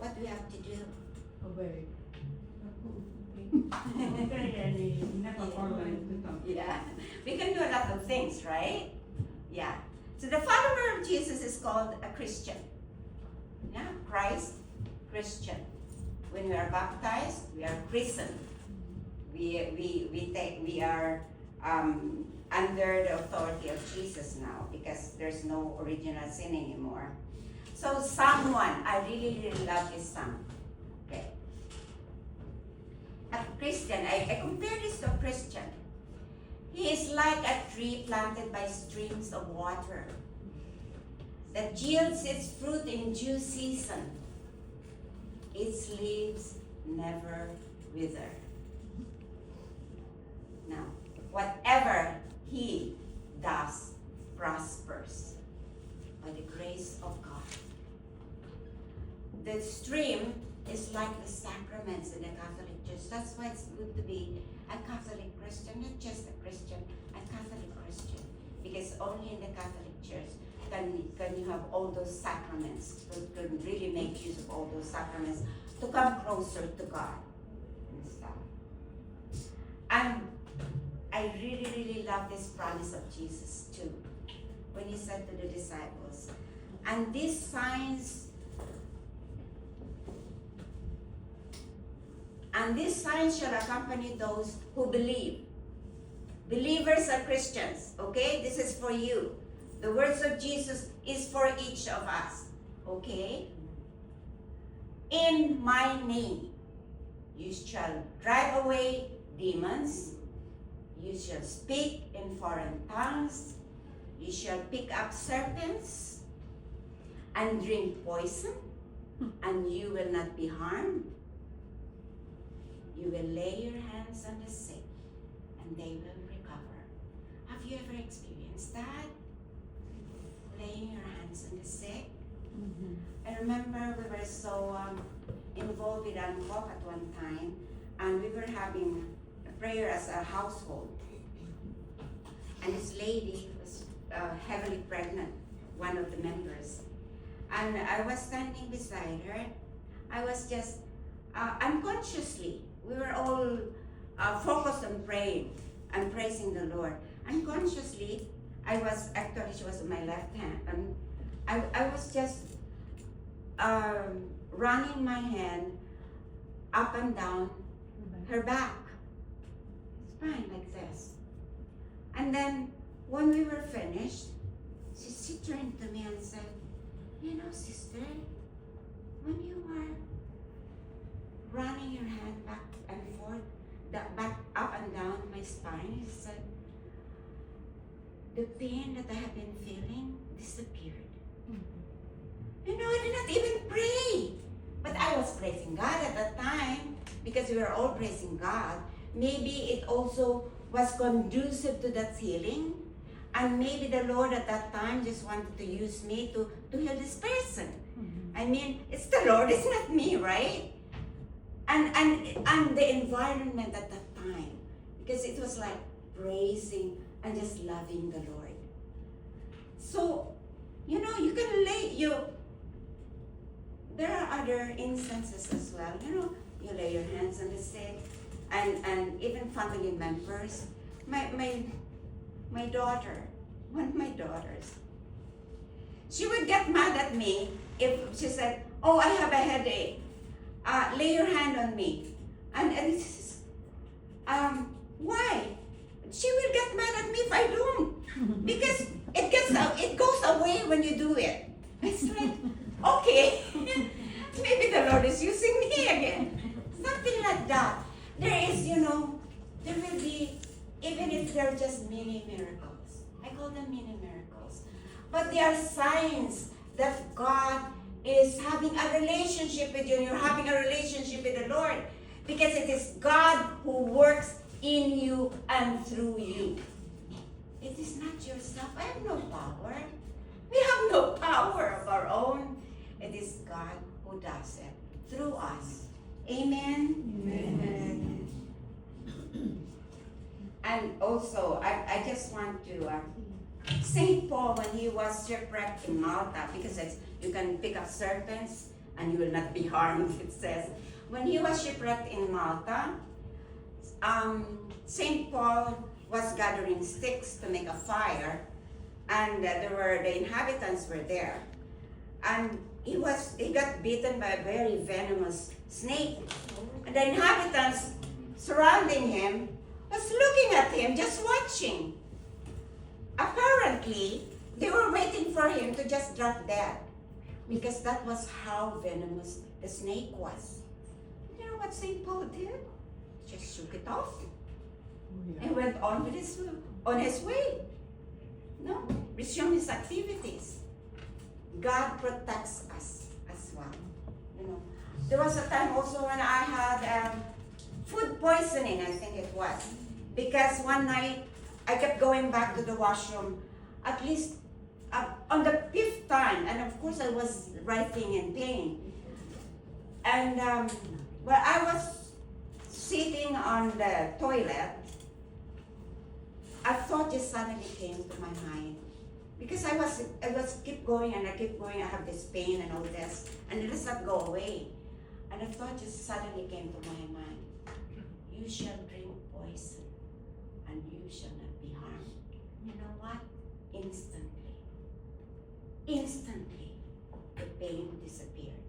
what we have to do. Obey. Yeah, we can do a lot of things, right? Yeah. So the follower of Jesus is called a Christian. Yeah, Christ, Christian. When we are baptized, we are christened. We are under the authority of Jesus now because there's no original sin anymore. So Psalm 1, I really love this psalm. Okay. A Christian, I compare this to a Christian. He is like a tree planted by streams of water that yields its fruit in due season. Its leaves never wither. Now, whatever he does prospers by the grace of God. The stream is like the sacraments in the Catholic Church. That's why it's good to be a Catholic Christian, not just a Christian, a Catholic Christian. Because only in the Catholic Church can you have all those sacraments, can really make use of all those sacraments to come closer to God and stuff. And I really love this promise of Jesus too, when he said to the disciples, and these signs shall accompany those who believe. Believers are Christians, okay? This is for you. The words of Jesus is for each of us, okay? In my name, you shall drive away demons. You shall speak in foreign tongues. You shall pick up serpents and drink poison, and you will not be harmed. You will lay your hands on the sick, and they will recover. Have you ever experienced that? Laying your hands on the sick? Mm-hmm. I remember we were so involved with Angkok at one time, and we were having a prayer as a household. And this lady was heavily pregnant, one of the members. And I was standing beside her. I was just unconsciously, we were all focused on praying and praising the Lord. Unconsciously, actually she was on my left hand, and I was just running my hand up and down her back, spine like this. And then when we were finished, she turned to me and said, you know, sister, when you were running your hand back and forth, back up and down my spine, she said, the pain that I have been feeling disappeared. Mm-hmm. You know, I did not even pray. But I was praising God at that time because we were all praising God. Maybe it also was conducive to that healing. And maybe the Lord at that time just wanted to use me to heal this person. Mm-hmm. I mean, it's the Lord, it's not me, right? And the environment at that time, because it was like praising and just loving the Lord. So, you know, you can there are other instances as well. You know, you lay your hands on the sick, and even family members. My daughter, one of my daughters, she would get mad at me if she said, oh, I have a headache. Lay your hand on me. And why? She will get mad at me if I don't. Because it goes away when you do it. It's like, okay, maybe the Lord is using me again. Something like that. There is, you know, there will be, even if they're just mini miracles. I call them mini miracles. But they are signs that God is having a relationship with you, and you're having a relationship with the Lord. Because it is God who works in you and through you. It is not yourself. I have no power. We have no power of our own. It is God who does it through us. Amen? Amen. And also, I just want to, St. Paul, when he was shipwrecked in Malta, because you can pick up serpents and you will not be harmed, it says. When he was shipwrecked in Malta, St. Paul was gathering sticks to make a fire, and the inhabitants were there. And he got bitten by a very venomous snake. And the inhabitants surrounding him was looking at him, just watching. Apparently, they were waiting for him to just drop dead, because that was how venomous the snake was. You know what St. Paul did? Just shook it off and went on with his way. No, resume his activities. God protects us as well. You know, there was a time also when I had food poisoning, I think it was, because one night I kept going back to the washroom at least on the 5th time, and of course I was writhing in pain. And while I was sitting on the toilet, a thought just suddenly came to my mind. Because I was keep going and I keep going, I have this pain and all this, and it does not go away. And a thought just suddenly came to my mind. You shall drink poison, and you shall not be harmed. You know what? Instantly, the pain disappeared.